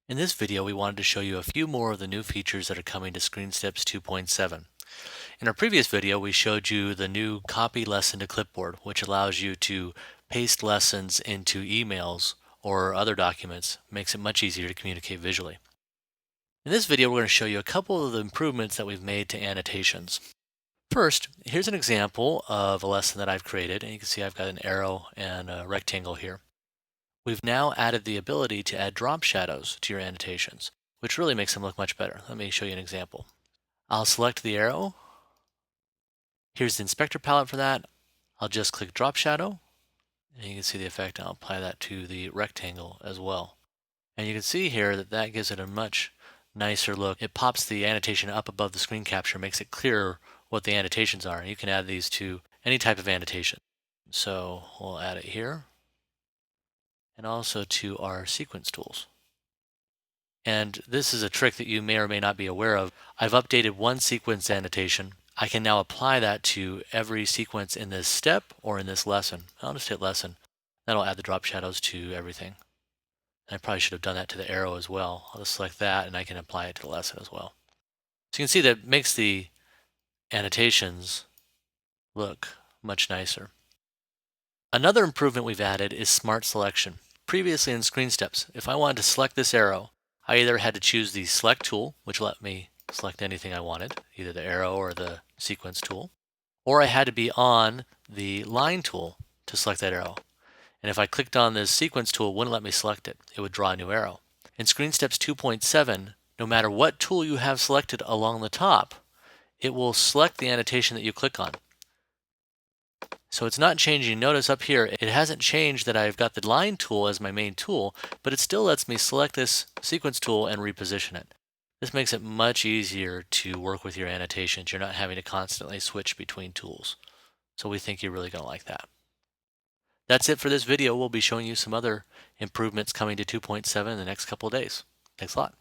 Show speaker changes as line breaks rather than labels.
In this video, we wanted to show you a few more of the new features that are coming to ScreenSteps 2.7. In our previous video, we showed you the new Copy Lesson to Clipboard, which allows you to paste lessons into emails or other documents, makes it much easier to communicate visually. In this video, we're going to show you a couple of the improvements that we've made to annotations. First, here's an example of a lesson that I've created, and you can see I've got an arrow and a rectangle here. We've now added the ability to add drop shadows to your annotations, which really makes them look much better. Let me show you an example. I'll select the arrow. Here's the inspector palette for that. I'll just click drop shadow, and you can see the effect. I'll apply that to the rectangle as well. And you can see here that that gives it a much nicer look. It pops the annotation up above the screen capture, makes it clearer what the annotations are. And you can add these to any type of annotation. So we'll add it here, and also to our sequence tools. And this is a trick that you may or may not be aware of. I've updated one sequence annotation. I can now apply that to every sequence in this step or in this lesson. I'll just hit lesson. That'll add the drop shadows to everything. And I probably should have done that to the arrow as well. I'll just select that and I can apply it to the lesson as well. So you can see that makes the annotations look much nicer. Another improvement we've added is smart selection. Previously in ScreenSteps, if I wanted to select this arrow, I either had to choose the select tool, which let me select anything I wanted, either the arrow or the sequence tool, or I had to be on the line tool to select that arrow. And if I clicked on this sequence tool, it wouldn't let me select it. It would draw a new arrow. In ScreenSteps 2.7, no matter what tool you have selected along the top, it will select the annotation that you click on. So it's not changing. Notice up here, it hasn't changed that I've got the line tool as my main tool, but it still lets me select this sequence tool and reposition it. This makes it much easier to work with your annotations. You're not having to constantly switch between tools. So we think you're really going to like that. That's it for this video. We'll be showing you some other improvements coming to 2.7 in the next couple of days. Thanks a lot.